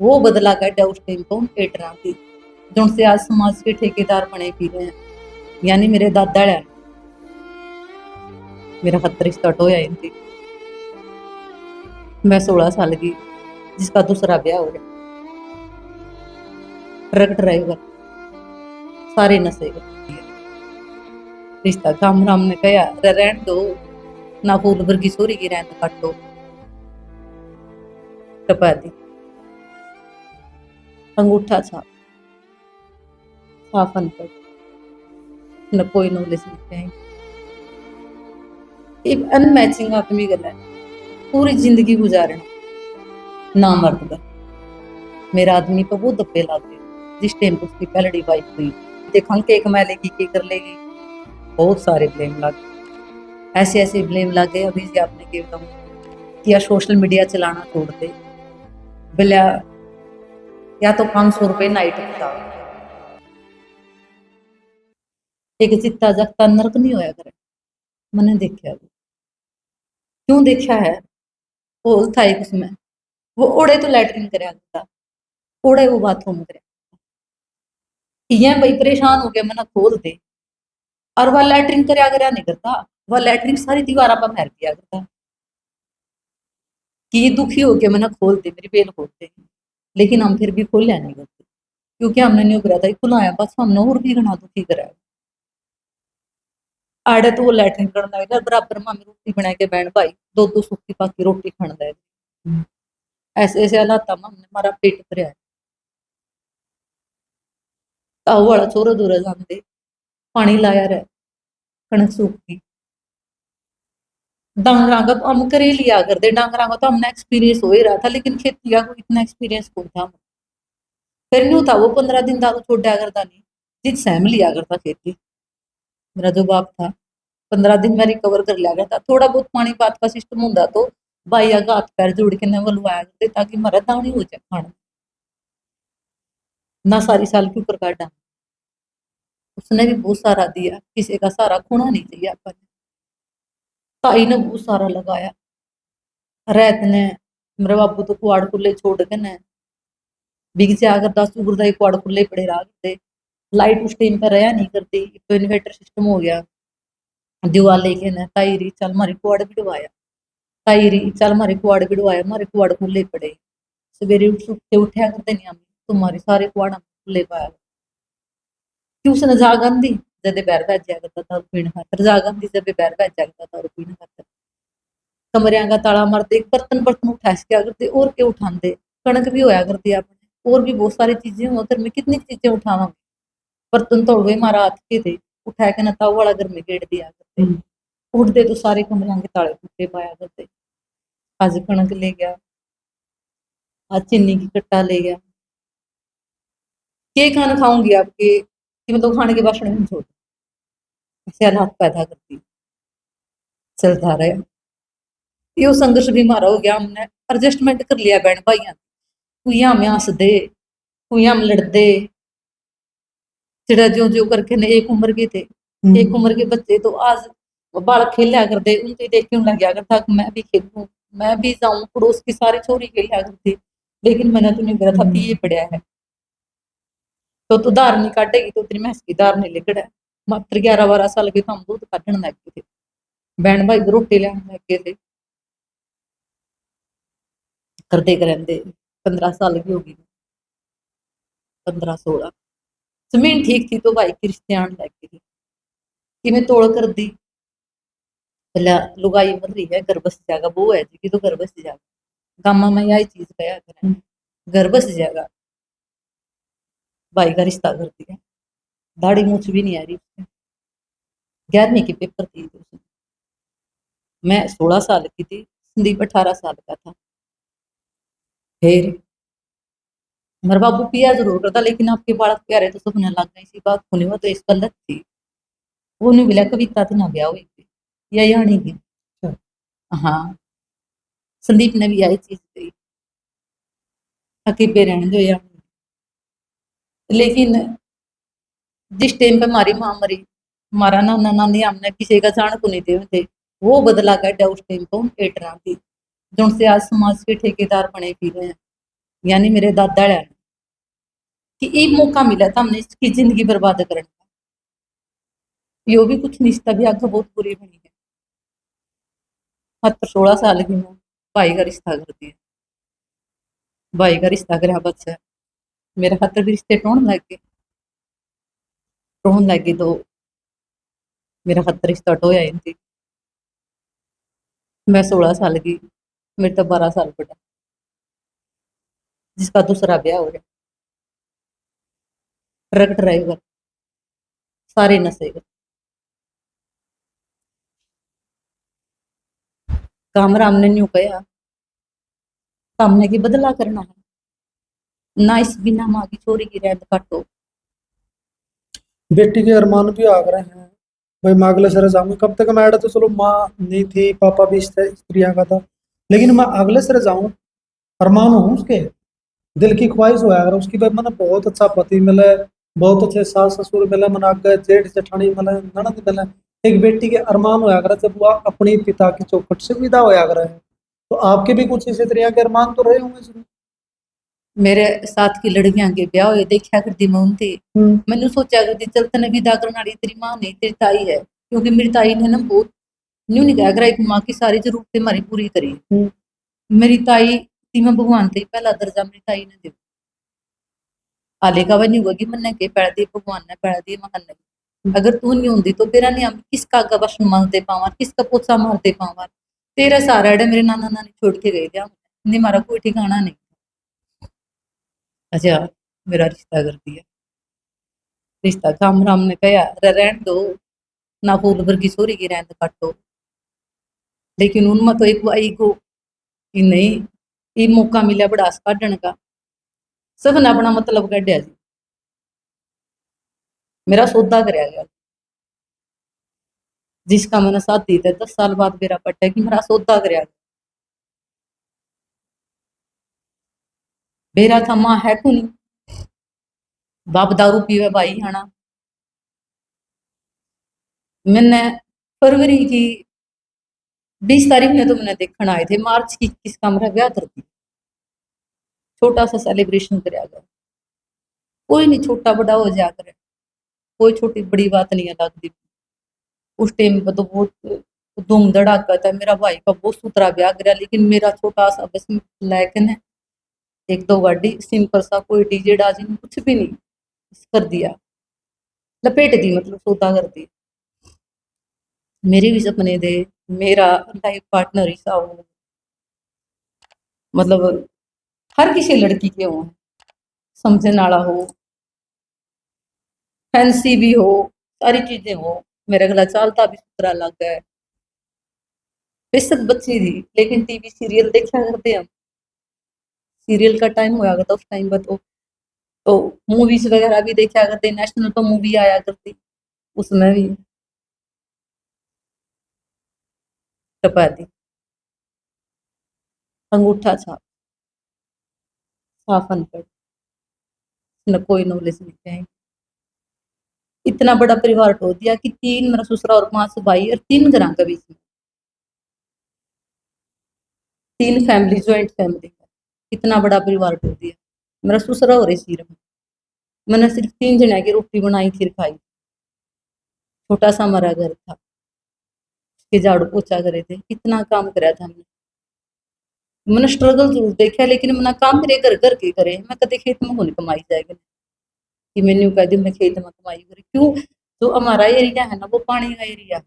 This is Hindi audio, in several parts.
वो बदला काटा उस टाइम तो थिएटरां की, जिनसे आज समाज के ठेकेदार बने फिरे हैं। यानी मेरे दादा है, मेरा खत रिश्ता होया इनकी। मैं 16 साल की, जिसका दूसरा ब्याह हो गया। ट्रक ड्राइवर, सारे नशे करती है। रिश्ता काम राम ने कहा रहन दो, ना फूल वर्गी सोरी की रहन काटो, टपा दी। अंगूठा छाप, साफ अनपढ़, न कोई नॉलेज नहीं है। एक अनमैचिंग आदमी गला है, पूरी जिंदगी गुजारना ना मर्द का। मेरा आदमी तो वो दब्बे लागे जिस टाइम पर उसकी पहली वाइफ हुई। देखा केक मैं लेगी के कर लेगी, बहुत सारे ब्लेम लागे, ऐसे ऐसे ब्लेम लागे। अभी से आपने के बताऊं कि या सोशल मीडिया चलाना छोड़ दे, बिला या तो 500 रुपए नाइट का एक चित्ता जगता नरक नहीं होया करे। मैंने देखा, क्यों देखा है, होल था एक उसमें, वो ओड़े तो लैटरिन कराया था, ओड़े वो बाथरूम कराया, ये भाई परेशान हो गया, मैंने खोल दे। और वह लैटरिन कराया कराया नहीं करता, वह लैटरिन सारी दीवार पर फेर दिया करता कि ये दुखी हो गया, मैंने खोल दे, मेरी बेल खोल दे। लेकिन हम फिर भी खोलिया नहीं करते, क्योंकि हमने नहीं करा था खुलाया, बस हमने और भी घना दुखी कराया। आड़े तो वो लैटरिन करना है, बराबर मामी रोटी बना के बहन भाई दो दो सुखी पाकी रोटी खाना है। ऐसे ऐसे हालात में हमने हमारा पेट भरया। ताऊ वाला छोरो दूर जाते, पानी लाया रहे, कणक सूखी। डांगरा का तो हम करे लिया करते, डांगरा का तो हमने एक्सपीरियंस हो ही रहा था, लेकिन खेती का कोई इतना एक्सपीरियंस कौन था। फिर नहीं था वो 15 दिन दारू छोड़ा करता नहीं, जिस सहम लिया करता खेती। मेरा जो बाप था 15 दिन में रिकवर कर लिया करता, थोड़ा बहुत पानी पात का सिस्टम होता तो भाई आगे हाथ पैर जोड़ के न वलवाया करते, ताकि मरा दानी हो जाए खाना ना। सारी साल के ऊपर काटा, उसने भी बहुत सारा दिया, किसी का सारा खोना नहीं चाहिए अपन। ताई ने बहुत सारा लगाया, रैत ने मेरे बाबू तो कुआड़ खुले छोड़ के न बिग से आकर 10 गुर्दा कुआड़ खुले पड़े रहा करते। लाइट उस टाइम पर रहा नहीं करती, तो इन्वर्टर सिस्टम हो गया। दीवार लेके न ताई री चल मारी कुआड़ बिड़वाया, ताई री चल मारे कुआड़ बिड़वाया, मारे कुआड़ खुले पड़े। सवेरे उठ उठा करते नहीं हम, तुम्हारे सारे कुआड़ खुले पाया कि उसने जागन दी जब बैर बैठ जाया करता था पीने खातर, जागन दी जब बैर बैठ जाया करता था पीने खातर। कमरिया का ताला मारते, एक बर्तन बर्तन उठा क्या करते और के उठाते, कणक भी होया करती अपने, और भी बहुत सारी चीजें हो घर में, कितनी चीजें उठावा। बर्तन तोड़ गए मारा हाथ के थे, उठा के नता वाला घर में गेड़ दिया करते। उठते तो सारे कमरिया के ताले टूटे पाया करते। आज कणक ले गया, आज चीनी की कट्टा ले गया, के खाना खाऊंगी आपके कि मतलब खाने के बासण में छोड़, ऐसे हालात पैदा करती। चलता रहे, यो संघर्ष भी मारा हो गया, हमने एडजस्टमेंट कर लिया बहन भाइयों। कुइया में हंसदे, कुइया में लड़दे, चिड़ा ज्यो ज्यो करके ने एक उम्र के थे, एक उम्र के बच्चे तो आज बाल खेलिया करते, उनके देख के लग गया करता कि मैं भी खेलूं, मैं भी जाऊं, पड़ोस की सारी छोरी खेलिया करती। लेकिन मैंने तो नहीं करा था कि ये पड़ा है तो तू धार नहीं काटेगी, तो तेरी भैंस की धार नहीं लिकड़ा है। मात्र 11-12 साल के तो हम दूध काटने लग गए थे, बहन भाई रोटी लेने लग गए थे, करते करते 15 साल की होगी, 15-16। जमीन ठीक थी तो भाई की रिश्ते आने लग गए थे कि मैं तोड़ कर दी। भला लुगाई मर रही है, घर बस जाएगा, वो है जी कि तो घर बस जाएगा। गामा में यही चीज कहा करें, घर बस जाएगा, भाई का रिश्ता कर दिया। दाढ़ी मूछ भी नहीं आ रही उसमें, 11वीं की पेपर थी तो उसमें। मैं 16 साल की थी, संदीप 18 साल का था। फिर मेरा बाबू पिया जरूर करता, लेकिन आपके बालक प्यारे तो सपने लग गई इसी बात को, नहीं वो तो इस गलत थी। वो नहीं मिला कविता तो ना ब्याह हुई थी, यही आनी की। हाँ, संदीप ने भी यही चीज कही, अकेले रहने दो यार। लेकिन जिस टाइम पे हमारी माँ मरी, हमारा नाना नानी हमने किसी का जान को नहीं दे थे, वो बदला काटा उस टाइम तो थिएटरां की, जिनसे आज समाज के ठेकेदार बने फिरे हैं। यानी मेरे दादा ने कि एक मौका मिला था हमने इसकी जिंदगी बर्बाद करने का। यो भी कुछ नहीं था भी आगे बहुत बुरी बनी है। मात्र 16 साल की मैं भाई का रिश्ता कर दिया। भाई का रिश्ता कर बच्चा मेरे खातर भी रिश्ते टोन लग गई तो मेरा खातर रिश्ता टोया ही नहीं। मैं 16 साल की, मेरे तो 12 साल बड़ा, जिसका दूसरा ब्याह हो गया, ट्रक ड्राइवर, सारे नशे कर। काम राम ने न्यू कहा सामने की बदला करना है ना, इस बिना माँ की छोरी की रैंत काटो। बेटी के अरमान भी आग रहे हैं भाई, मैं अगले सर जाऊंगी। कब तक मैं तो चलो माँ नहीं थी, पापा भी स्त्रियां का था, लेकिन मैं अगले सर जाऊं। अरमान हूँ उसके, दिल की ख्वाहिश हुआ अगर उसकी भाई मैंने बहुत अच्छा पति मिले, बहुत अच्छे सास ससुर मिले, मन आगे जेठ जेठानी मिले, ननद मिले। एक बेटी के अरमान होया करे जब वो अपने पिता की चौखट से विदा होया करे। तो आपके भी कुछ इसी तरह के अरमान तो रहे होंगे जरूर। मेरे साथ की लड़कियां के ब्याह हुए देखा करती मैं उनसे। हम्म। मैंने सोचा करती चल तने विदा करने वाली तेरी माँ नहीं, तेरी ताई है, क्योंकि मेरी ताई ने ना बहुत न्यू नहीं कहा एक माँ की सारी जरूरतें हमारी पूरी करी। हम्म। मेरी ताई थी, मैं भगवान से पहला दर्जा मेरी ताई ने दे। हाले का वह नहीं हुआ कि मैंने के पैर दिए भगवान ने पैर दिए महान ने। अगर तू नहीं होती तो तेरा नहीं, हम किसका गवाश मांगते पावा, किसका पोछा मारते पावा। तेरा सारा है मेरे नाना नानी छोड़ के गए थे, नहीं मारा कोई ठिकाना नहीं। अच्छा, मेरा रिश्ता कर दिया। रिश्ता काम राम ने कहा रहन दो, ना फूल भर की छोरी की रहन काटो। लेकिन उनमें तो एक आई को कि नहीं, ये मौका मिला बड़ास काटने का, सब ने अपना मतलब कढ़िया जी। मेरा सौदा कराया गया, जिसका मैंने साथ दी था 10 साल बाद मेरा पट्टा कि मेरा सौदा कराया गया। मेरा था माँ है को नहीं, बाप दारू पीवे भाई आना। मैंने फरवरी की 20 तारीख में तो मैंने देखने आए थे, मार्च की 21 का मेरा ब्याह कर दी। छोटा सा सेलिब्रेशन कराया गया। कोई नहीं छोटा बड़ा हो जाया करे, कोई छोटी बड़ी बात नहीं है लगती। उस टाइम पर तो बहुत धूम धड़ाका था। मेरा भाई का बहुत सुथरा ब्याह कराया, लेकिन मेरा छोटा सा बस लेकिन एक दो गाड़ी सिंपल सा, कोई डीजे डाजी नहीं, कुछ भी नहीं कर दिया, लपेट दी, मतलब सौदा कर दी। मेरे भी सपने थे मेरा लाइफ पार्टनर ही सा हो, मतलब हर किसी लड़की के हो, समझने वाला हो, फैंसी भी हो, सारी चीजें हो, मेरा गला चालता भी सुथरा लग है। बेशक बच्ची थी लेकिन टीवी सीरियल देखा करते हम, सीरियल का टाइम होया करता उस टाइम पर तो मूवीज वगैरह भी देखा करते, नेशनल पर मूवी आया करती, उसमें भी टपा दी। अंगूठा छाप, साफ अनपढ़, न कोई नॉलेज नहीं है। इतना बड़ा परिवार टो दिया कि 3 मेरा ससुरा और 5 भाई और 3 घर के बीच में 3 फैमिली, ज्वाइंट फैमिली है। इतना बड़ा परिवार टो दिया। मेरा ससुरा और सिर में मैंने सिर्फ 3 जने की रोटी बनाई फिर खाई। छोटा सा हमारा घर था, के झाड़ू पोछा करे थे, कितना काम कराया था हमने। मैंने स्ट्रगल जरूर देखा, लेकिन मैंने काम मेरे घर घर के करे, मैं कभी खेत में होने कमाई जाएगी कि मैंने कह दी मैं खेत में कमाई करी क्यों। जो हमारा एरिया है ना वो पानी का एरिया है।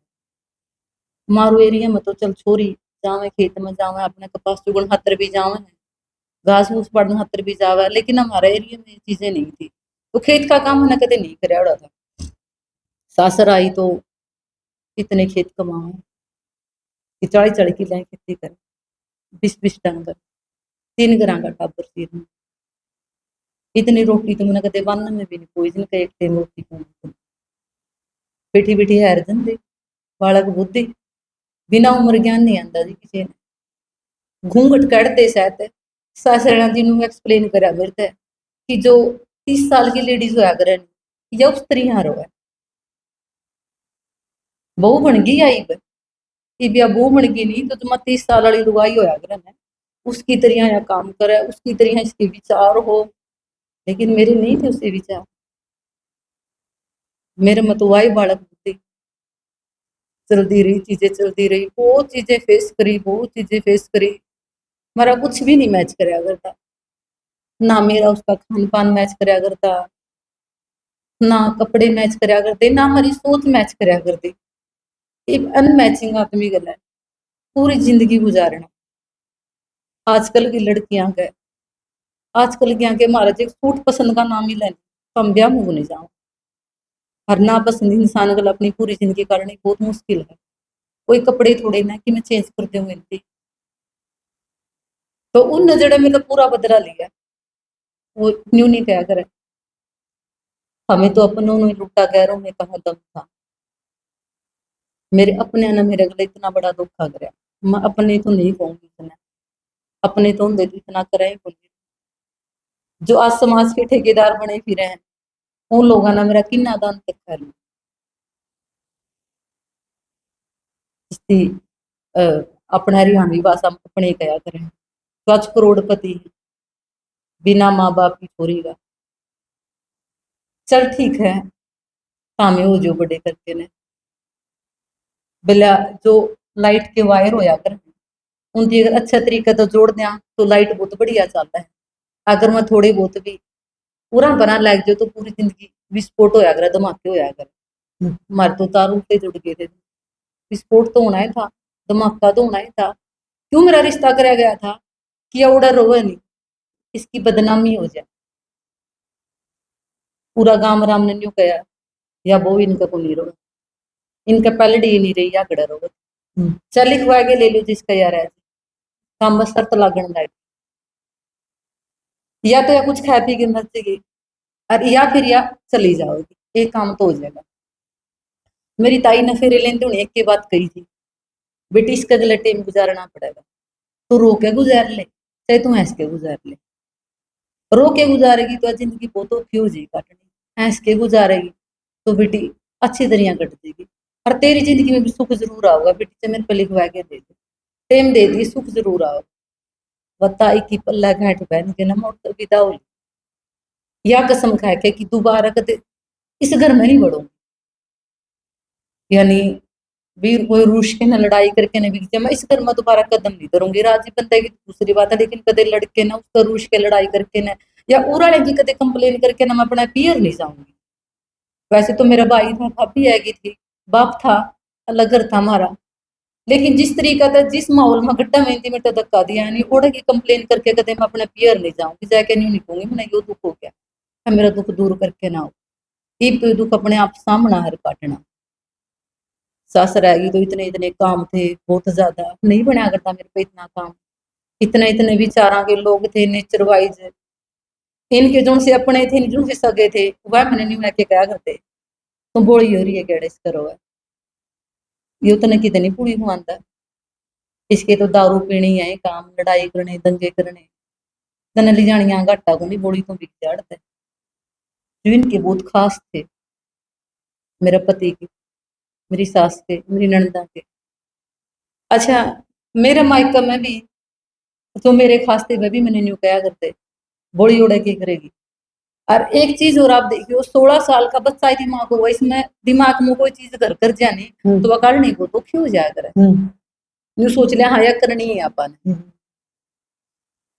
मारू एरिया में तो चल छोरी जावे खेत में जावे, अपने कपास चुगन खातर भी जावे, घास फूस पड़ने खातर भी जावे, लेकिन हमारे एरिया में ये चीजें नहीं थी। तो खेत का काम मैंने कदे नहीं कराया था। सासर आई तो इतने खेत कमावे कि 40 40 किले खेती करे, 20 20 डंगर, 3 घर का टाबर सिर में। इतनी रोटी तो मैंने कदे वन में भी नहीं, कोई दिन का एक टाइम रोटी खानी। बैठी बैठी हैर जंदे बालक बुद्धि, बिना उम्र ज्ञान नहीं आंदा जी किसी ने। घूंघट कढ़ते सहते सासरा जी ने एक्सप्लेन करा मेरे ते कि जो 30 साल की लेडीज होया करे या उस तरह यहाँ रो है, बहू बन गई आई, ये भी बहू बन गई नहीं तो तुम 30 साल वाली लुगाई होया करे। उसकी तरह या काम करे, उसकी तरह इसके विचार हो, लेकिन मेरे नहीं थे उससे विचार। मेरे मतवाई बालक बुद्धि चलती रही, चीजें चलती रही, बहुत चीजें फेस करी, बहुत चीजें फेस करी। मेरा कुछ भी नहीं मैच कराया करता, ना मेरा उसका खान पान मैच कराया करता, ना कपड़े मैच कराया करते, ना हमारी सोच मैच कराया करती। एक अनमैचिंग आदमी गला है पूरी जिंदगी गुजारना। आजकल की लड़कियां के आजकल की आके महाराज एक सूट पसंद का नाम ही लेना, तो हम ब्याह मुंह नहीं जाओ। हर ना पसंद इंसान गल अपनी पूरी जिंदगी करनी बहुत मुश्किल है। कोई कपड़े थोड़े ना कि मैं चेंज कर दूंगी इनकी। तो उन नजर में तो पूरा बदला लिया, वो न्यू नहीं कहा करे। हमें तो अपनों ने लुटा गैरों में कहा दम था। मेरे अपने ने मेरे गले इतना बड़ा धोखा कराया, मैं अपने तो नहीं कहूंगी इतना, अपने तो उनके इतना करे ही बोली। जो आज समाज के ठेकेदार बने फिरे हैं, उन लोगों ने मेरा किन्ना दान तक कर लिया। इसकी अपना हरियाणवी भाषा में अपने कया करें, स्वच्छ करोड़पति बिना माँ बाप की छोरी का। चल ठीक है, सामे हो जो बड़े करके ने बिला जो लाइट के वायर होया कर उनकी अगर अच्छा तरीका तो जोड़ दिया तो लाइट बहुत बढ़िया चलता है। अगर मैं थोड़े बहुत भी पूरा बना लग जाओ तो पूरी जिंदगी विस्फोट होया करे, धमाके होया करे। हमारे तो तार उल्टे जुड़ गए थे। विस्फोट तो होना ही था, धमाका तो होना ही था। क्यों मेरा रिश्ता कराया गया था कि उड़ा रोवे नहीं, इसकी बदनामी हो जाए। पूरा गांव राम ने न्यू कहा या वो इनका को नहीं रोगा, इनका पहले डी नहीं रही या गड़ा रोगा। चल लिखवा के ले लो जिसका यार है, काम बस शर्त लागण लायक, या तो या कुछ खा पी के मर जाएगी और या फिर या चली जाओगी, एक काम तो हो जाएगा। मेरी ताई ने फेरे लेते हुए एक के बात कही थी, बेटी इसका गला टाइम गुजारना पड़ेगा, तो रो के गुजार ले चाहे तू हंस के गुजार ले। रो के गुजारेगी तो जिंदगी बहुत औखी हो जाएगी काटनी, हंस के गुजारेगी तो बेटी अच्छी तरह कट जाएगी। और तेरी जिंदगी में भी सुख जरूर आओगा बेटी, से मेरे पे लिखवा के दे दे, टेम दे दी सुख जरूर आओगा। बताई की पल्ला घाट पहन के ना मोट विदा हो, या कसम खा के कि दोबारा कदे इस घर में नहीं बढ़ूंगी। यानी वीर कोई रूस के ना लड़ाई करके ना बिक जाए, मैं इस घर में दोबारा कदम नहीं करूंगी। राजी बंदे की दूसरी बात है, लेकिन कदे लड़के ना उसका रूस के लड़ाई करके ना या उड़ा की कदे कंप्लेन करके ना मैं अपना पियर नहीं जाऊंगी। वैसे तो मेरा भाई था, भाभी आएगी थी, बाप था, अलग घर था हमारा, लेकिन जिस तरीका था जिस माहौल में गड्ढा मेहंदी में तो धक्का दिया नहीं उड़ा की कंप्लेन करके कदे मैं अपना पियर नहीं जाऊंगी, जाके नहीं निकलूंगी। मैंने यो दुख हो गया, मेरा दुख दूर करके ना हो, ये दुख अपने आप सामना हर काटना। सास रहेगी तो इतने इतने काम थे, बहुत ज्यादा नहीं बनाया करता मेरे पे इतना काम। इतने इतने विचारा के लोग थे, नेचर वाइज इनके जो से अपने थे जो से सगे थे, वह मैंने नहीं मैं क्या करते तो बोली हो रही है केड़े करो है। ये तो न कितनी पूरी हुआंदा, इसके तो दारू पीनी है काम, लड़ाई करने दंगे करने, तन ली जानिया घाटा को नहीं बोली तो बिक जाड़ते। जो इनके बहुत खास थे, मेरे पति के, मेरी सास के, मेरी ननदा के। अच्छा, मेरे मायका में भी तो मेरे खास थे, वह भी मैंने न्यू कहा करते बोली उड़ा के करेगी। और एक चीज और आप देखियो, 16 साल का बच्चा ही दिमाग होगा, इसमें दिमाग में कोई चीज घर कर जानी तो वह करने को तो क्यों जाया करे, न्यू सोच लिया हाँ यह करनी है अपन।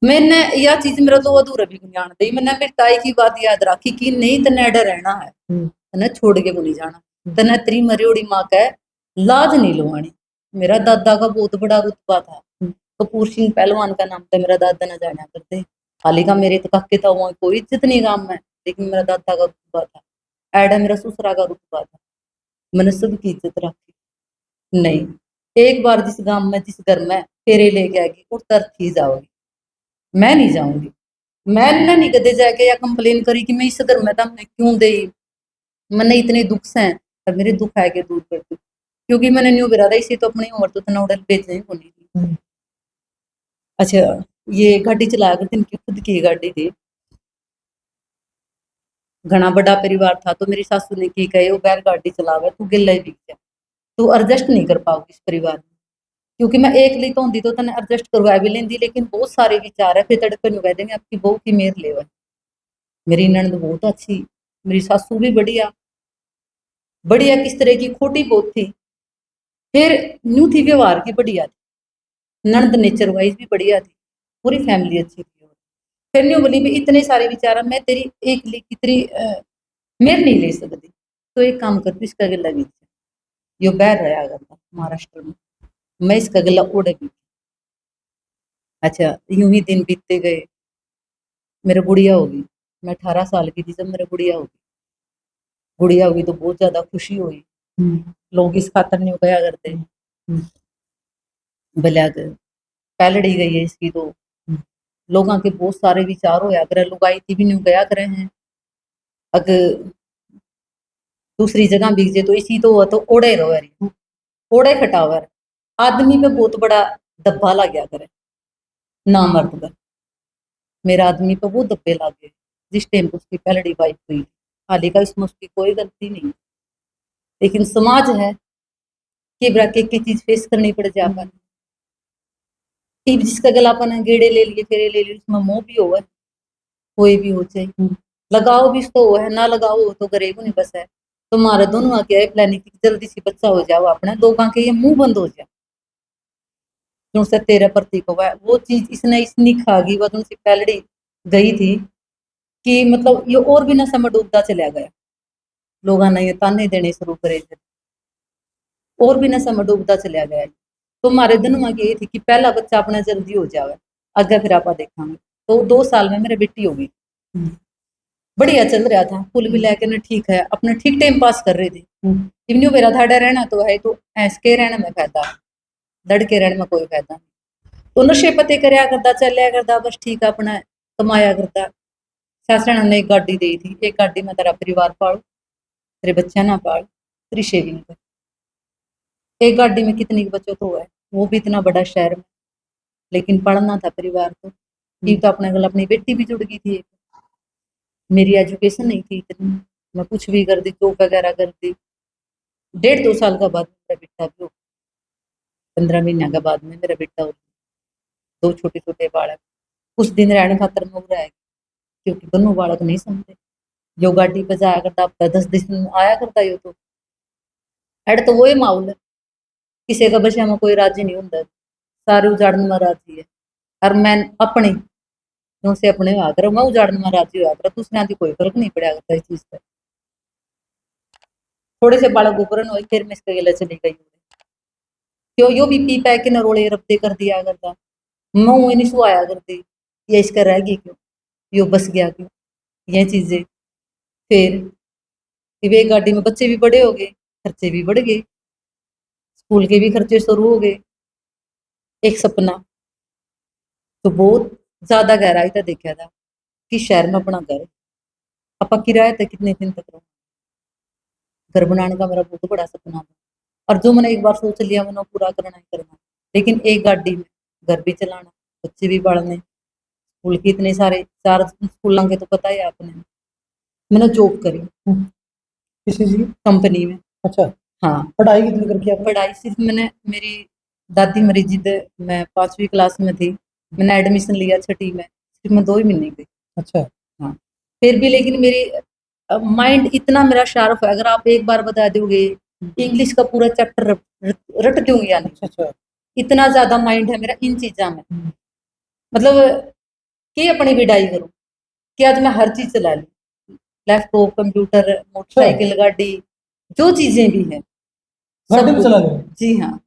मैंने यह चीज मेरा तो अधूरा भी ज्ञान दी, मैंने मेरी ताई की बात याद रखी कि नहीं तने डर रहना है, तने छोड़ के को नहीं जाना, तने तेरी मरियोड़ी माँ का लाज नहीं लुआनी। मेरा दादा का बहुत बड़ा रुतबा था, कपूर सिंह पहलवान का नाम था मेरा दादा, न जाना करते हाली का मेरे तो काके था वहां कोई इज्जत नहीं गांव में, लेकिन मेरा दादा का रुतबा था, ऐडा मेरा ससुरा का रुतबा था, मैंने सबकी इज्जत रखी। नहीं, एक बार जिस गांव में जिस घर में फेरे लेके आएगी उस तरफ ही जाओगी, मैं नहीं जाऊंगी। मैंने नहीं कदे जाके या कंप्लेन करी कि मैं इस घर में हमने क्यों दे, मैंने इतने दुख से और मेरे दुख है के दूर कर दू, क्योंकि मैंने न्यू बिरा था इसी तो अपनी उम्र तो तना उड़ल बेचने को नहीं थी। अच्छा, ये गाड़ी चला कर इनकी खुद की गाड़ी थी, घना बड़ा परिवार था, तो मेरी सासू ने की कहे वो बैल गाड़ी चलावे तू गिल्ला ही बिक जा, तू एडजस्ट नहीं कर पाओगी इस परिवार में, क्योंकि मैं एक ली तो होंदी तो तने एडजस्ट करवा भी लेंदी, लेकिन बहुत सारे विचार है, फिर तड़के नु कह देंगे आपकी बहू की मेर ले। मेरी ननद बहुत अच्छी, मेरी सासू भी बढ़िया बढ़िया, किस तरह की खोटी बहुत थी, फिर न्यू थी व्यवहार की बढ़िया थी, ननद नेचर वाइज भी बढ़िया थी, पूरी फैमिली अच्छी थी। फिर न्यू बोली भी इतने सारे विचार है, मैं तेरी एक ली कितनी मेर नहीं ले सकती, तो एक काम कर तू इसका गला बीच, यो बहर रहा करता महाराष्ट्र में, मैं इसका गला उड़े भी। अच्छा यूं ही दिन बीतते गए, मेरे गुड़िया होगी, मैं 18 साल की थी जब मेरे गुड़िया होगी। गुड़िया होगी तो बहुत ज्यादा खुशी हुई, लोग इस खातर नहीं गया करते, भला पैलड़ी गई है इसकी, तो लोगों के बहुत सारे विचार होया करे, लुगाई थी भी नहीं गया करे हैं, अगर दूसरी जगह बिक जे तो इसी तो हुआ तो ओड़े रहो यार, ओड़े खटावर आदमी पे बहुत बड़ा दब्बा लग गया करे, ना मर्द पर मेरा आदमी पे वो दब्बे लग गए जिस टाइम पर उसकी पैलड़ी वाइफ हुई। हाली का इसमें उसकी कोई गलती नहीं, लेकिन समाज है कि ब्राके की चीज फेस करनी पड़ जाता है कि जिसका गलापन गेड़े ले लिए फेरे ले लिए, उसमें मोह भी हो है, कोई भी हो चाहे लगाओ भी तो हो है, ना लगाओ तो गरीब नहीं बस है। तो हमारे दोनों आके आए प्लानिंग की जल्दी सी बच्चा हो जाओ अपना, लोगों के ये मुंह बंद हो जाए जो से तेरे प्रतीक हुआ है वो चीज इसने इतनी खा गई, वह तुमसे पैलड़ी गई थी कि मतलब ये और भी नशा में डूबता चला गया, लोगों ने ये ताने देने शुरू करे थे, और भी नशा में डूबता चला गया। तो हमारे दिनों की ये थी कि पहला बच्चा अपना जल्दी हो जाए, आगे फिर आप देखेंगे। तो 2 साल में मेरी बेटी होगी, बढ़िया चल रहा था, कुल भी लेके ना ठीक है, अपना ठीक टाइम पास कर रहे थे। इवन्यू मेरा धाड़ा रहना तो है, तो ऐस के रहने में फायदा, लड़के रहने में कोई फायदा नहीं। तो नशे पते करया करता, चलिया करता, बस ठीक है अपना कमाया करता। सासरा ने एक गाड़ी दी थी, एक गाड़ी में तेरा परिवार पाल, तेरे बच्चा ना पाल, तेरी शेविंग कर, एक गाड़ी में कितनी बचत हो है, वो भी इतना बड़ा शहर में, लेकिन पढ़ना था परिवार को। ये तो अपने गल अपनी बेटी भी जुड़ गई थी एक, मेरी एजुकेशन नहीं थी इतनी, मैं कुछ भी कर दी, जॉब वगैरह कर दी। 1.5-2 साल का बाद मेरा बेटा भी हो, 15 महीने के बाद में मेरा बेटा हो, 2 छोटे छोटे बालक। कुछ दिन रहने खातर में रहा है, क्योंकि दोनों बालक नहीं समझे, जो गाड़ी पे जाया करता 10 दिन आया करता यो तो एड तो वही माहौल है, किसी का बच्चा में कोई राजी नहीं होता, सारे उजाड़ने में राजी है। और मैं अपने जो से अपने आकर मैं उजाड़ने में राजी हुआ कर, दूसरे की कोई फर्क नहीं पड़ा करता इस चीज पर। थोड़े से बालक ऊपर हो फिर मैं इसके गले चली गई, क्यों यो भी पी पै के नरोड़े रब्ते कर दिया करता, मैं नहीं सुहाया करती, ये इसका रह गई क्यों, यो बस गया क्यों, ये चीजें। फिर एक गाड़ी में बच्चे भी बड़े हो गए, खर्चे भी बढ़ गए, स्कूल के भी खर्चे शुरू हो गए। एक सपना तो बहुत ज्यादा गहराई तक देखा था कि शहर में अपना घर, आप किराए तक कितने दिन तक रहो, घर बनाने का मेरा बहुत बड़ा सपना था, और जो मैंने एक बार सोच लिया मैंने पूरा करना ही करना। लेकिन एक गाड़ी में घर भी चलाना, बच्चे भी पढ़ने, स्कूल के इतने सारे 4 स्कूलों के तो पता ही है आपने। मैंने जॉब करी किसी चीज की? कंपनी में। अच्छा, हाँ पढ़ाई कितनी करके आपने? पढ़ाई सिर्फ मैंने, मेरी दादी मरी जिद, मैं 5वीं क्लास में थी, मैंने एडमिशन लिया 6ठी में, सिर्फ मैं 2 ही महीने गई। अच्छा, हाँ फिर भी लेकिन मेरी माइंड इतना मेरा शार्प है, अगर आप एक बार बता दोगे इंग्लिश का पूरा चैप्टर रट दूंगी यानी, अच्छा, अच्छा, इतना ज्यादा माइंड है मेरा इन चीजा में, मतलब कि अपनी विडाई करूं कि आज मैं हर चीज चला लूं, लैपटॉप कंप्यूटर मोटरसाइकिल गाड़ी, जो चीजें भी है गाड़ी सब भी चला रहे हो? जी हाँ,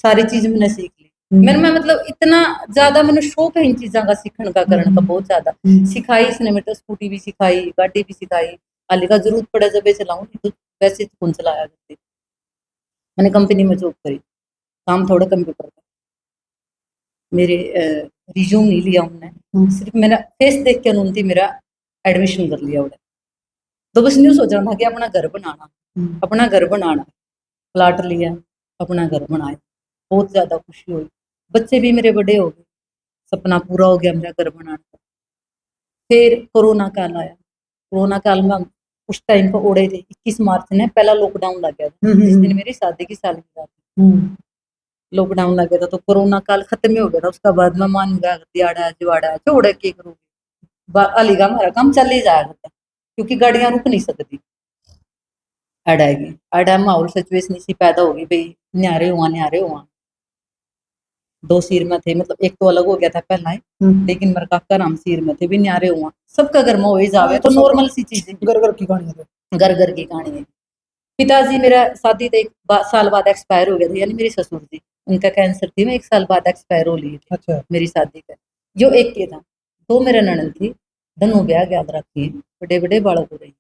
सारी चीज मैंने सीख ली। मेरे में मतलब इतना ज्यादा मैंने शौक है इन चीजों का सीखने का, करने का बहुत ज्यादा। सिखाई इसने मेरे तो, स्कूटी भी सिखाई, गाड़ी भी सिखाई, हाली का जरूरत पड़े जब चलाऊं, तो वैसे कौन चलाया करती। मैंने कंपनी में जॉब करी, काम थोड़ा कंप्यूटर का, मेरे रिज्यूम नहीं लिया उन्होंने, सिर्फ मेरा फेस देख के उन्होंने मेरा एडमिशन कर लिया उन्हें। तो बस न्यू सोच रहा था कि अपना घर बनाना, अपना घर बनाना, प्लाट लिया, अपना घर बनाया, बहुत ज्यादा खुशी हुई, बच्चे भी मेरे बड़े हो गए, सपना पूरा हो गया मेरा घर बनाने का। फिर कोरोना काल आया, कोरोना काल में हम उस टाइम पर उड़े थे, 21 मार्च ने पहला लॉकडाउन लग गया था, जिस दिन मेरी शादी की सालगिरह थी। लॉकडाउन लगे था तो कोरोना काल खत्म ही हो गया था, उसका बाद में मान गया दिहाड़ा जुआड़ा छोड़ के करूँगी अली का हमारा काम चल ही जाएगा था, क्योंकि गाड़ियां रुक नहीं सकती। अड़ाएगी अड़ा माहौल सिचुएशन इसी पैदा होगी भाई, न्यारे हुआ दो सिर में थे, मतलब एक तो अलग हो गया था पहला ही, लेकिन मेरे काका राम सिर में थे भी न्यारे हुआ, सबका घर में हो ही जावे तो नॉर्मल सी चीज है, घर घर की कहानी है। घर घर की कहानी है। पिताजी मेरा शादी तो 1 साल बाद एक्सपायर हो गया था, यानी मेरे ससुर जी, उनका कैंसर थी, मैं 1 साल बाद एक्सपायर हो लिए थे। अच्छा। मेरी शादी का जो एक के था, दो मेरा ननद थी, दोनों ब्याह याद रखी, बड़े बड़े बालक हो रही।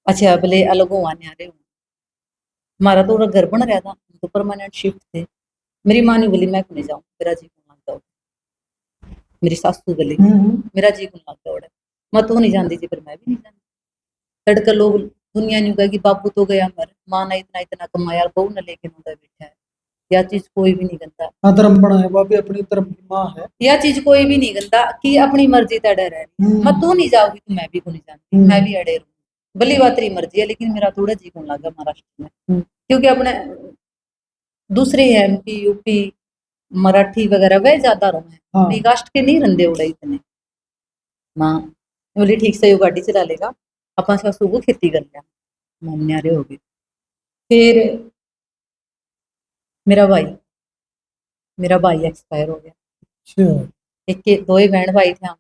अच्छा भले अलग हुआ न्यारे हुआ, हमारा तो घर बन रहा था, तो परमानेंट शिफ्ट थे। मेरी माँ ने बोली मैं नहीं जाऊँ, मेरा जी को मानता हो, मेरी सासू बोली मेरा जी को मानता ओड़ा, मैं तो नहीं जानती थी, पर मैं भी नहीं जानती। तड़का लोग दुनिया ने कहा कि बाबू तो गया मर, माँ ने इतना इतना कमाया बहू ने लेके मुंडा बैठा है, यह चीज कोई भी नहीं गंदा। हाँ धर्म बना है, वो भी अपनी धर्म की माँ है। यह चीज कोई भी नहीं गंदा कि अपनी मर्जी तो अड़े रह, मैं तू नहीं जाऊंगी तो मैं भी को नहीं जानती, मैं भी अड़े रहूंगी, भली बात तेरी मर्जी है, लेकिन मेरा थोड़ा जी को लगा महाराष्ट्र में, क्योंकि अपने दूसरे है एमपी यूपी मराठी वगैरह वह ज्यादा रहे हैं, हाँ। कास्ट के नहीं रंदे उड़े इतने। माँ बोली ठीक से यो गाड़ी चला लेगा, अपन सासू को खेती कर लिया, हम न्यारे हो गए। फिर मेरा भाई एक्सपायर हो गया, अच्छा। एक के दो ही बहन भाई थे हम,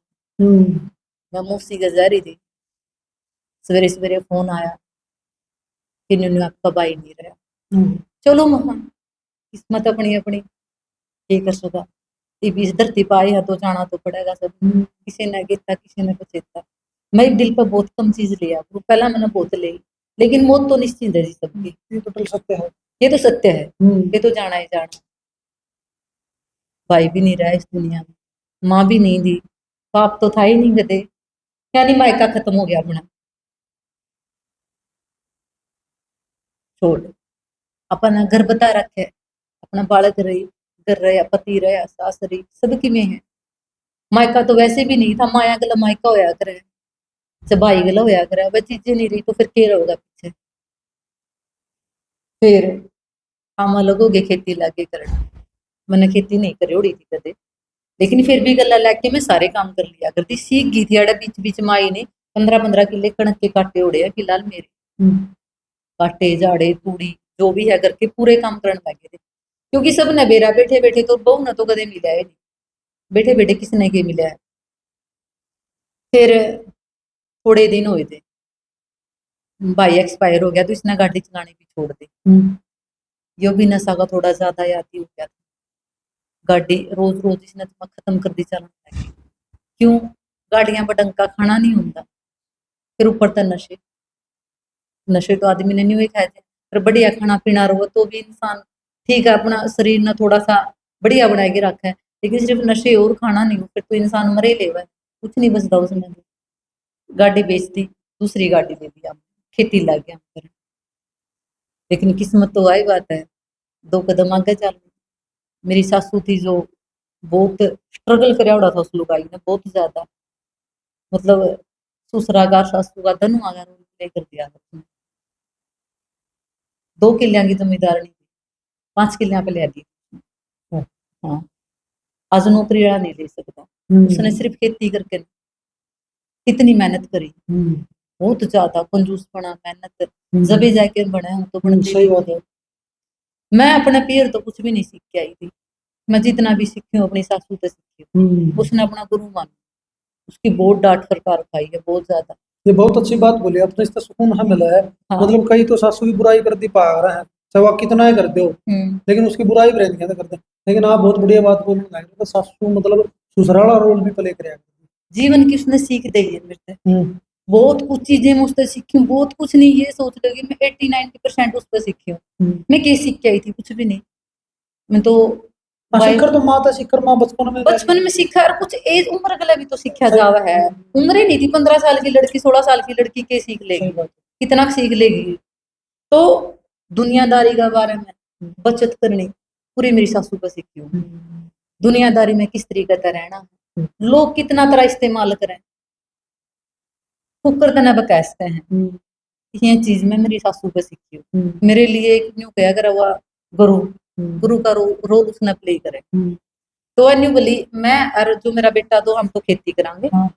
मैं मौसी के जा रही थी, सवेरे सवेरे फोन आया कि न्यू आपका भाई नहीं रहा। चलो महा किस्मत अपनी अपनी, ये कर सका इस धरती पर आए हैं तो जाना तो पड़ेगा सब, किसी ने गीता किसी ने कुछ। मैं दिल पर बहुत कम चीज लिया, वो पहला मैंने बहुत ले, लेकिन मौत तो निश्चित है जी सबकी, ये टोटल सत्य है। ये तो सत्य है, ये तो जाना ही जाना। भाई भी नहीं रहा इस दुनिया में, माँ भी नहीं थी, बाप तो था ही नहीं गधे, यानी मायका खत्म हो गया अपना। छोड़ अपना घर बता रखे, अपना बालक रही, घर रहे, पति रहे, सास रही, सबकी में है। मायका तो वैसे भी नहीं था, माया गला मायका होया करे, भाई गला होया करे, वह चीजें नहीं रही तो फिर क्या होगा पीछे। फिर हम अलग हो गए, खेती लागे करना, मैंने खेती नहीं करी उड़ी थी कदे, लेकिन फिर भी गला लाके मैं सारे काम कर लिया करती, सीख गई थी। अड़ा बीच बीच में आई ने 15-15 किले कणक के काटे उड़े हैं फिलहाल मेरे, काटे झाड़े तूड़ी जो भी है करके पूरे काम करने लगे थे, क्योंकि सब ने बेरा बैठे बैठे तो बहू ने तो कदे मिला है नहीं, बैठे बैठे किसने के मिला है। फिर थोड़े दिन हुए थे, भाई एक्सपायर हो गया तो इसने गाड़ी चलानी भी छोड़ दी, यो भी नशा का थोड़ा ज्यादा याद हो गया था, गाड़ी रोज रोज इसने तो खत्म कर दी चलाना लगी। क्यों, गाड़ियां पर डंका खाना नहीं होता, फिर ऊपर तो नशे, नशे तो आदमी ने नहीं हुए खाए थे, पर बढ़िया खाना पीना रहो तो भी इंसान ठीक है, अपना शरीर ने थोड़ा सा बढ़िया बना के रखा है, लेकिन सिर्फ नशे और खाना नहीं हो फिर तो इंसान मरे ले हुआ, कुछ नहीं बचता उसमें। गाड़ी बेचती, दूसरी गाड़ी ले लिया, खेती लग गया फिर। लेकिन किस्मत तो आई बात है, 2 कदम आगे चल, मेरी सासू थी जो बहुत स्ट्रगल कर था उस लुगाई ने बहुत ज्यादा, मतलब ससुरा का सासू का धनुआ का रोल प्ले कर दिया उसने। 2 किलियां की जमींदार नहीं थी, 5 किलियां पे ले दी। हाँ, आज नौकरी वाला नहीं ले सकता, उसने सिर्फ खेती करके कितनी मेहनत करी, बहुत ज्यादा कंजूस बना मेहनत, जब जाके बने हूं तो बन सही बात है। मैं अपने पीर तो कुछ भी नहीं सीख के आई थी, मैं जितना भी सीखी हूँ अपनी सासू से सीखी हूँ, उसने अपना गुरु माना, उसकी बहुत डांट फटकार खाई है बहुत ज्यादा। ये बहुत अच्छी बात बोली आपने, इसका सुकून हमें मिला है। हाँ। मतलब कई तो सासू की बुराई कर दी पा रहे हैं, चाहे वो आप कितना ही करते हो, लेकिन उसकी बुराई भी रहती है करते, लेकिन आप बहुत बढ़िया बात बोलने लगे तो सासू मतलब ससुराला रोल भी प्ले करे। जीवन की उसने सीख दी है मेरे से, बहुत कुछ चीजें मैं उससे सीखी हूँ, बहुत कुछ नहीं ये सोच लगी मैं 80-90% उस पर सीखी हूँ। मैं क्या सीख के आई थी, कुछ भी नहीं, मैं तो शिखर तो माता शिखर माँ बचपन में सीखा, और कुछ एज उम्र गला भी तो सीखा जावा है, उम्र ही नहीं थी 15 साल की लड़की 16 साल की लड़की के सीख लेगी, कितना सीख लेगी। तो दुनियादारी के बारे में बचत करनी पूरी मेरी सासू पर सीखी हूँ, दुनियादारी में किस तरीके का रहना, लोग कितना तरह इस्तेमाल करें, कुकर तना बकैसते हैं, ये चीज मैं मेरी सासू पे सीखी हूँ। मेरे लिए एक न्यू क्या करा हुआ गुरु, गुरु का रोल उसने प्ले करे। तो अन्यू बोली मैं और जो मेरा बेटा तो हम तो खेती करांगे, हाँ।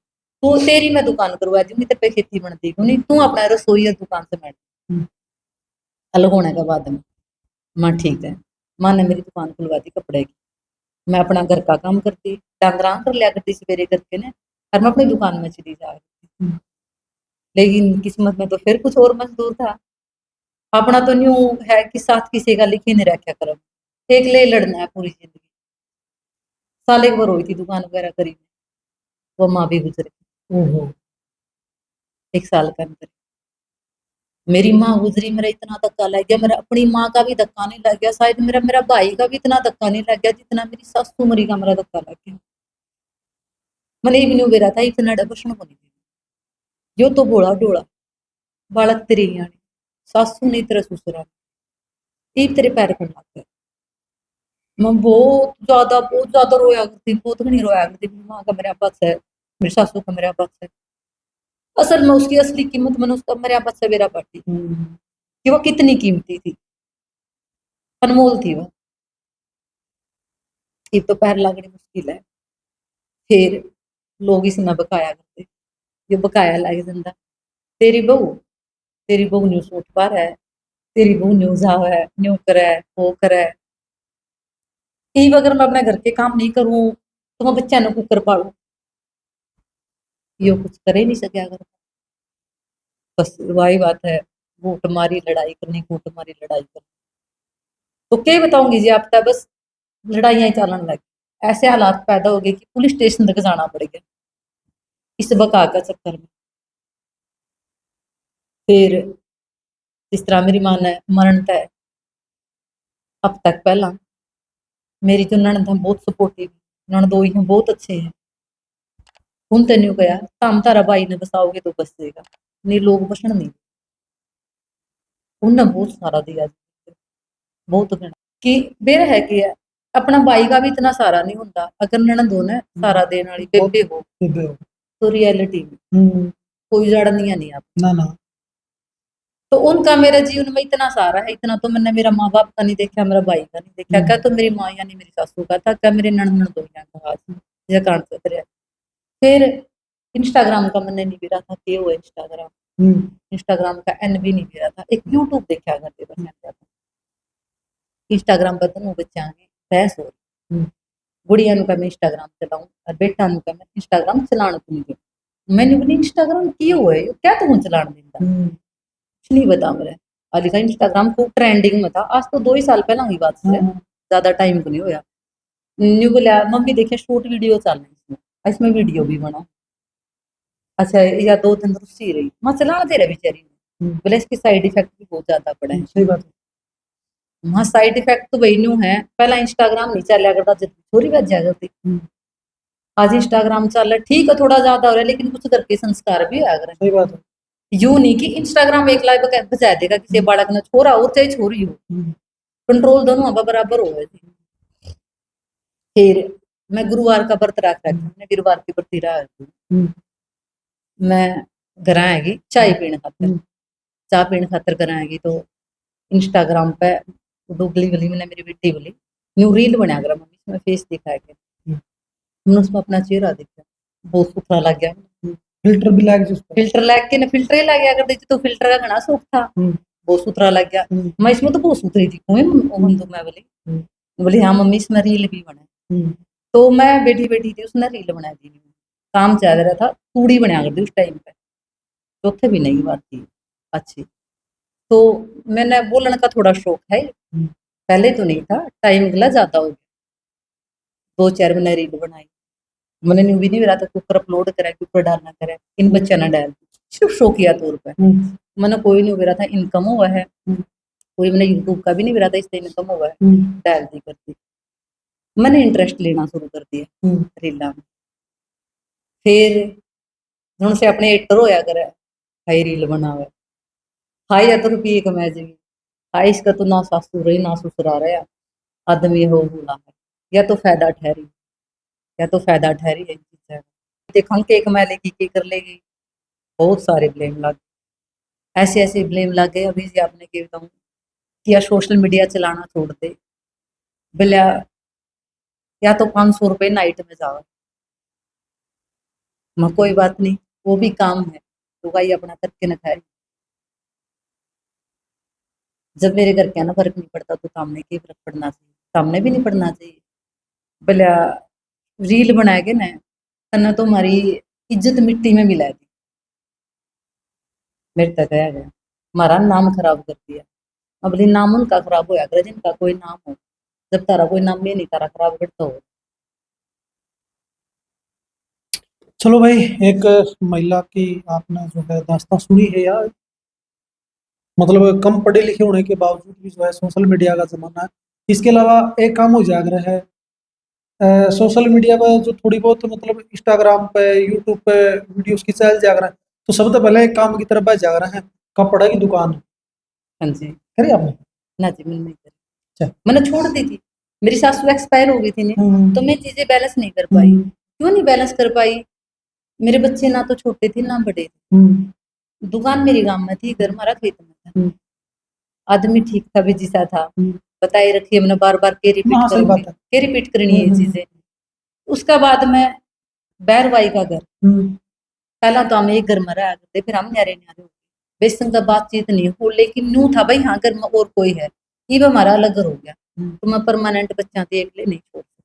तो तेरी मैं दुकान करवा दूंगी, तेरे पे खेती बनती क्यों नहीं, तू अपना रसोई दुकान से बैठ। अलग होने के बाद में माँ ठीक है, माँ ने मेरी दुकान खुलवा दी कपड़े की। मैं अपना घर का काम करती, डांगरा कर लिया करती सवेरे करके ने, और मैं अपनी दुकान में चली जा रही। लेकिन किस्मत में तो फिर कुछ और मजदूर था। अपना तो न्यू है कि साथ किसी का लिखे नहीं रखा करो, एक ले लड़ना है पूरी जिंदगी। साल एक बार हुई थी दुकान वगैरह करी, वो माँ भी गुजरी। ओहो। 1 साल के अंदर मेरी माँ गुजरी, मेरा इतना धक्का लग गया, मेरा अपनी माँ का भी धक्का नहीं लग गया, शायद मेरा मेरा भाई का भी इतना धक्का नहीं लग गया जितना मेरी सासू मरी का मेरा धक्का लग गया। मैंने भी नहीं बेरा था इतना डबसन को नहीं, यो तो बोला डोला बालक तेरी आने, सासू नहीं तेरा ससुरा, एक तेरे पैर को लग गया। मैं बहुत ज्यादा रोया करती, बहुत नहीं रोया करती, मेरी माँ का मेरे पास है, मेरी सासू का मेरे पास है। असल में उसकी असली कीमत मैंने उसका मेरे पास सवेरा पाती कि वो कितनी कीमती थी, अनमोल थी वो। एक तो पैर लगनी मुश्किल है, फिर लोग इस न बकाया करते, ये बकाया लग जाता, तेरी बहू न्यू सूट पर है, तेरी बहू न्यू जाव है, न्यू करे वो करे। यही अगर मैं अपने घर के काम नहीं करूं तो मैं बच्चा ने कुकर पालू, यो कुछ करे नहीं सके अगर, बस वही बात है, घूट मारी लड़ाई करनी, घूट मारी लड़ाई करनी। तो क्या बताऊंगी जी आपका, बस लड़ाइयां ही चलन लग, ऐसे हालात पैदा हो गए कि पुलिस स्टेशन तक जाना पड़ गया इस बका का चक्कर में। फिर जिस तरह मेरी मां ने मरण तय, अब तक पहला मेरी जो ननद है बहुत सपोर्टिव, ननदोई हैं बहुत अच्छे हैं। हूं तेन कहा काम तारा भाई ने बसाओगे तो बसेगा, नहीं लोग बसन नहीं, उन्हें बहुत सारा दिया, बहुत देना कि बेर है कि है, अपना भाई का भी इतना सारा नहीं होता, अगर ननद हो ना सारा देने वाली बेबे हो तो रियलिटी में कोई जड़निया नहीं आप ना ना। तो उनका मेरे जीवन में इतना सारा है, इतना तो मैंने मेरा माँ बाप का नहीं देखा, मेरा भाई का नहीं देखा, क्या तो मेरी माँ यानी मेरी सासू का था, क्या मेरे ननद दोहिया का हाथ यह कांड चल रहा। फिर इंस्टाग्राम का मैंने नहीं गिरा था कि वो इंस्टाग्राम, इंस्टाग्राम का एन भी नहीं गिरा था, एक यूट्यूब देखा करते बस। इंस्टाग्राम पर दोनों बच्चे आगे बहस हो रही, गुड़िया नु का मैं इंस्टाग्राम चलाऊं और बेटा नु का मैं इंस्टाग्राम चलाने को नहीं दूं। मैंने बोली इंस्टाग्राम की हुआ है क्या तुम चलाने देता, कुछ नहीं बता मेरे अली का इंस्टाग्राम खूब ट्रेंडिंग में था, आज तो 2 ही साल पहला की बात है, ज्यादा टाइम को नहीं होया। न्यू बोला मम्मी देखे शॉर्ट वीडियो चल रही इसमें, इसमें वीडियो भी बना, अच्छा या 2 दिन रुसी रही, मैं चलाना दे रहा बेचारी ने, बोले इसके साइड इफेक्ट भी बहुत ज्यादा पड़े हैं। सही बात, वहाँ साइड इफेक्ट तो वही न्यू है, पहला इंस्टाग्राम नहीं चलिया करता जब छोरी बच जाया करती, आज इंस्टाग्राम चल रहा ठीक है, थोड़ा ज्यादा हो रहा है लेकिन कुछ घर के संस्कार भी आ रहे। सही बात है, यूं नहीं कि इंस्टाग्राम एक लाइव बचा देगा किसी बालक ने, छोरा हो चाहे छोरी हो, कंट्रोल दोनों अब बराबर हो गए। फिर मैं गुरुवार का व्रत रख रखा, मैंने वीरवार की व्रती रहा, मैं घर आएगी चाय पीने खातर, चाय पीने खातर घर आएगी तो इंस्टाग्राम पे डुगली गली मैंने मेरी बेटी बोली न्यू रील बनाया करा मम्मी, इसमें फेस दिखाया गया, हमने उसमें अपना चेहरा देखा, बहुत सुथरा लग गया, फिल्टर भी लग गया, फिल्टर लग के ना फिल्टर ही लग गया कर दी तो फिल्टर का घना सुख था, बहुत सुथरा लग गया। मैं इसमें तो बहुत सुथरी थी तो मैं बोली हाँ मम्मी इसमें रील भी बना, तो मैं बैठी बैठी थी उसने रील बना दी, काम चल रहा था, तूड़ी बनाया कर दी उस टाइम पे, चौथे भी नहीं बात थी अच्छी। तो मैंने बोलने का थोड़ा शौक है, पहले तो नहीं था, टाइम गला ज्यादा हो गया, 2-4 महीने रील बनाई, मैंने न्यू भी नहीं मेरा तो कुकर अपलोड करा, कुकर डालना करे इन बच्चा ना डाल, सिर्फ शौकिया तौर पर, मैंने कोई नहीं मेरा था, इनकम हुआ है कोई, मैंने यूट्यूब का भी नहीं मेरा था, इससे इनकम हुआ है, डाल दी करती, मैंने इंटरेस्ट लेना शुरू कर दिया रीला में। फिर उनसे अपने एक्टर होया करे, हाई रील बनावे, हाई या तो रुपये कमा जाएगी, हाई इसका तो ना सासू रही ना ससुरा रहा, आदमी हो बोला है, या तो फायदा ठहरी, या तो फायदा ठहरी है, देखा के कमा लेगी की कर लेगी, बहुत सारे ब्लेम लग, ऐसे ऐसे ब्लेम लग गए। अभी आपने क्या बताऊँ कि या सोशल मीडिया चलाना छोड़ दे, बोला या तो 500 रुपए नाइट में जाओ। मैं कोई बात नहीं, वो भी काम है, तो भाई अपना करके न खाए। जब मेरे घर के ना फर्क नहीं पड़ता तो सामने की फर्क पड़ना चाहिए, सामने भी नहीं पड़ना चाहिए। बोला रील बनाएगे ना तन्ना तो हमारी इज्जत मिट्टी में मिला दी। मेरे तक है गया, हमारा नाम खराब कर दिया। अब बोली नाम उनका खराब होया करे जिनका कोई नाम हो, जब तारा कोई नाम भी नहीं तारा खराब करता हो। चलो भाई, एक महिला की आपने जो है दास्तां सुनी है यार। मतलब कम पढ़े लिखे होने के बावजूद भी जो है सोशल मीडिया का जमाना है। इसके अलावा एक काम हो जागरा है, सोशल मीडिया पर जो थोड़ी बहुत मतलब इंस्टाग्राम पे यूट्यूब पे वीडियोस की चल जागरा है, तो सबसे पहले एक काम की तरफ बढ़ जागरा है, कपड़ा की दुकान हाँ जी। करी आपने? ना जी मैंने नहीं करी, अच्छा। मैंने छोड़ दी थी। मेरी सासू एक्सपायर हो गई थी ने, तो मैं चीजें बैलेंस नहीं कर पाई। हम्म, क्यों नहीं बैलेंस कर पाई? मेरे बच्चे ना तो छोटे थे ना बड़े थे। हम्म, दुकान मेरी गांव में थी, घर हमारा खेत में था। हम्म, आदमी ठीक था, बिजी सा था। हम्म। बताए रखिए, मैंने बार बार के रिपीट हाँ, सही करूंगी, बात है। के रिपीट करनी है ये चीजें। उसका बाद में बैरवाई का घर, हम्म, पहला तो हम एक घर में रहा करते, फिर हम न्यारे न्यारे हो गए। बेसन का बातचीत नहीं हो, लेकिन न्यू था भाई हाँ घर में और कोई है, ये भी हमारा अलग घर हो गया। तो मैं परमानेंट बच्चा देख ले नहीं छोड़ सकती।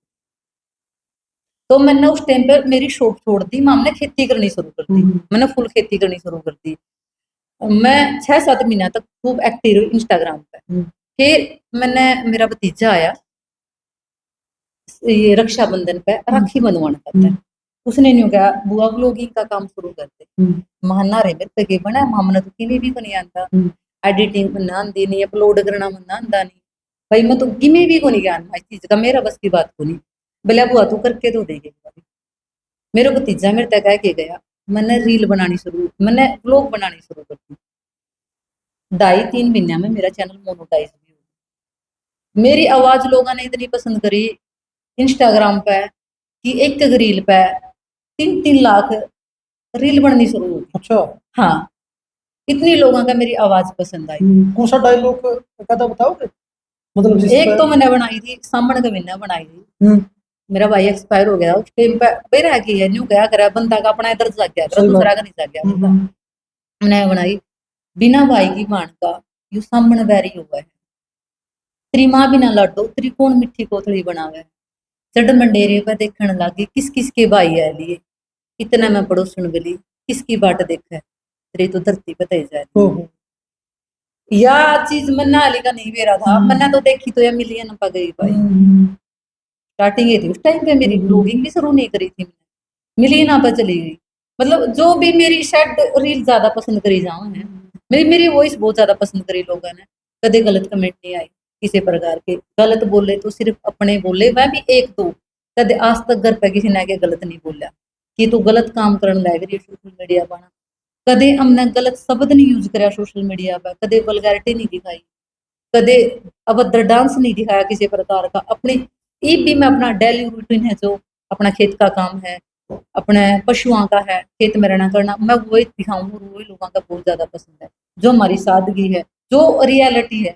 तो मैंने उस टाइम पे मेरी शॉप छोड़ दी, हमने खेती करनी शुरू कर दी। मैंने फुल खेती करनी शुरू कर दी। मैं 6-7 महीना तक खूब एक्टिव रही इंस्टाग्राम पे। फिर मैंने, मेरा भतीजा आया ये रक्षाबंधन पे राखी बंधवाना पड़ता है, उसने न्यू कहा बुआ व्लॉगिंग का काम शुरू कर दे। महाना रे मेरे पे के बना मामना तो किने भी नहीं आता, एडिटिंग बनना आंदी नहीं, अपलोड करना बनना आंदा नहीं। भाई मैं तो किमे भी को नहीं ज्ञान इस चीज का, मेरा बस की बात को नहीं। बोला बुआ तू करके तो देगी। मेरा भतीजा मेरे तक कह के गया, मैंने रील बनानी शुरू, मैंने व्लॉग बनानी शुरू कर दी। 2.5-3 महीने में मेरा चैनल मोनेटाइज भी हो। मेरी आवाज लोगों ने इतनी पसंद करी इंस्टाग्राम पे कि एक रील पे 3-3 लाख रील बननी शुरू हो गई। अच्छा। हाँ, इतनी लोगों का मेरी आवाज पसंद आई। कौन सा डायलॉग कहता बताओगे? मतलब जिस एक पर तो मैंने बनाई थी सामण कमीना बनाई थी। मेरा भाई एक्सपायर हो गया उस टाइम पे, फिर है कि है न्यू क्या करा बंदा का अपना इधर जाग गया सही बात। दूसरा का नहीं जाग गया बंदा। मैंने बनाई बिना भाई की मान का यू सामण बैरी हुआ है, तेरी माँ बिना लाडो तेरी कौन मिट्टी कोथड़ी बनावे। चढ़ मंडेरे पर देखने लगी किस किस के भाई है लिए, इतना मैं पड़ोसन गली किसकी बाट देखा है, तेरी तो धरती पे तय जाए। ओहो। या चीज मन्ना अली का नहीं बेरा था, मन्ना तो देखी तो या मिलियन पा गई भाई। स्टार्टिंग ये थी उस टाइम पे, मेरी ब्लॉगिंग भी शुरू नहीं करी थी मैंने, मिलियन पे चली गई। मतलब जो भी मेरी शायद रील ज्यादा पसंद करी जाऊं है, मेरी मेरी वॉइस बहुत ज्यादा पसंद करी लोगों ने। कदे गलत कमेंट नहीं आई किसी प्रकार के, गलत बोले तो सिर्फ अपने बोले, वह भी एक दो। कदे आज तक घर पे किसी ने आके गलत नहीं बोला कि तू गलत काम करने लग रही है सोशल मीडिया पर। कदे हमने गलत शब्द नहीं यूज कराया सोशल मीडिया पर, कदे वल्गैरिटी नहीं दिखाई, कदे अभद्र डांस नहीं दिखाया किसी प्रकार का। अपनी ये भी मैं अपना डेली रूटीन है जो अपना खेत का काम है, अपने पशुओं का है, खेत में रहना करना, मैं वही दिखाऊं और वही लोगों का बहुत ज्यादा पसंद है। जो हमारी सादगी है, जो रियलिटी है,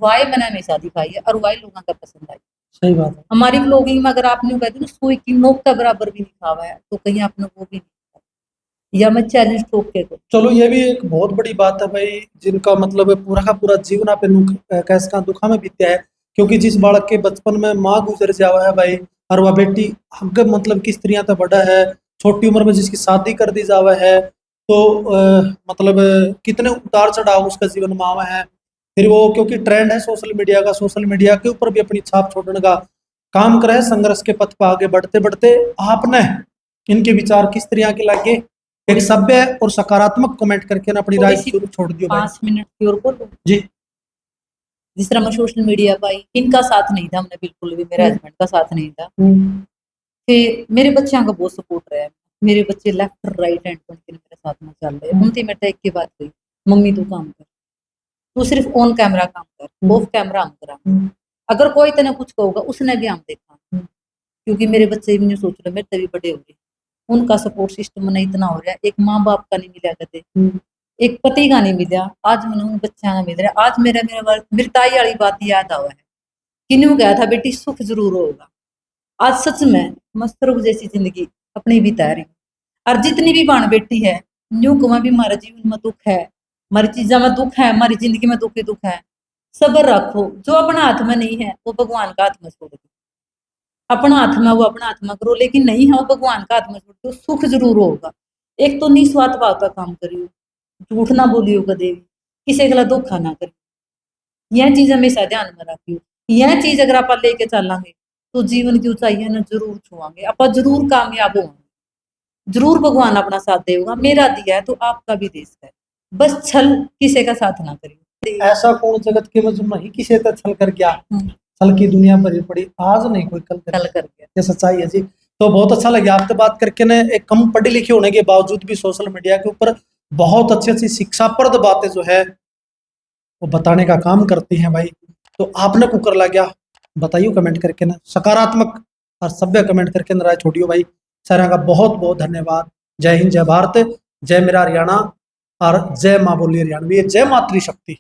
वाई मैंने हमेशा दिखाई है और वाई लोगों का पसंद आई। सही बात है। हमारी व्लॉगिंग में अगर आपने कहते ना सुई की नोक का बराबर भी लिखा हुआ है तो कहीं आपने वो भी नहीं दिखाया। या मैं चैलेंज ठोक के तो चलो ये भी एक बहुत बड़ी बात है भाई, जिनका मतलब पूरा का पूरा जीवन आप कैसा दुखा में बीतया है। क्योंकि जिस बालक के बचपन में माँ गुजर जावा है भाई, और वह बेटी हग मतलब की स्त्रियां तो बड़ा है, छोटी उम्र में जिसकी शादी कर दी जावा है, तो मतलब कितने उतार चढ़ाव उसका जीवन में आवा है। फिर वो क्योंकि ट्रेंड है सोशल मीडिया का, सोशल मीडिया के ऊपर भी अपनी छाप छोड़ने का काम करे, संघर्ष के पथ पर आगे बढ़ते बढ़ते आपने इनके विचार किस तरह के लगे, एक सभ्य और सकारात्मक कमेंट करके ना अपनी राय थोड़ी सी जरूर छोड़ दियो भाई। 5 मिनट की और बोलूं। जी। जिस तरह मैं सोशल मीडिया पाई, इनका साथ नहीं था हमने बिल्कुल भी, मेरे हस्बैंड का साथ नहीं था। फिर मेरे बच्चों का बहुत सपोर्ट रहा है। मेरे बच्चे लेफ्ट राइट हैंड बन के मेरे साथ में चल रहे हैं। उनकी मेरे एक की बात हुई, मम्मी तू काम कर, तू सिर्फ ऑन कैमरा काम कर, ऑफ कैमरा हम करा। अगर कोई तेने कुछ कहूगा उसने भी हम देखा, क्योंकि मेरे बच्चे भी नहीं सोच रहे मेरे तभी बड़े हो गए। उनका सपोर्ट सिस्टम नहीं इतना हो रहा है, एक माँ बाप का नहीं मिला कदे, एक पति का नहीं मिला, आज मैंने उन बच्चा का मिल रहा है। आज मेरा मेरे ताई वाली बात याद आवा है किन्हों कहा था बेटी सुख जरूर होगा। आज सच में मस्त रूप जैसी जिंदगी अपनी बिता रही हूँ। और जितनी भी बाण बेटी है न्यू कुआ भी हमारे जीवन में दुख है, हमारी चीजा में दुख है, हमारी जिंदगी में दुख ही दुख है। सब्र रखो, जो अपने हाथ में नहीं है वो भगवान का हाथ में छोड़ दो। अपना हाथ में वो अपना हाथ में करो, लेकिन नहीं है वो भगवान का हाथ में छोड़ दो, सुख जरूर होगा। एक तो निस्वार्थ भाव का काम करियो, झूठ ना बोलियो कदे भी, किसी के लिए धोखा ना करियो। यह चीज हमेशा ध्यान में रखियो। यह चीज अगर आप लेके चलेंगे तो जीवन की ऊंचाई है ना जरूर छुआंगे, आप जरूर कामयाब होंगे, जरूर भगवान अपना साथ देगा। मेरा दिया है तो आपका भी देश है, बस छल किसी का साथ ना करिए। ऐसा कौन जगत के मजम नहीं किसी तरह छल कर गया, छल की दुनिया भरी पड़ी, आज नहीं कोई कल कल कर गया। ये सच्चाई है जी। तो बहुत अच्छा लगा आपसे बात करके ने, एक कम पढ़े लिखे होने के बावजूद भी सोशल मीडिया के ऊपर बहुत अच्छी अच्छी शिक्षाप्रद बातें जो है वो बताने का काम करती हैं भाई। तो आपने कुकर ला गया बताइयो कमेंट करके ना, सकारात्मक और सभ्य कमेंट करके ना राय छोड़ियो भाई। सारा का बहुत बहुत धन्यवाद। जय हिंद, जय भारत, जय मेरा हरियाणा और जय माँ बोली हरियाणवी, जय मातृशक्ति।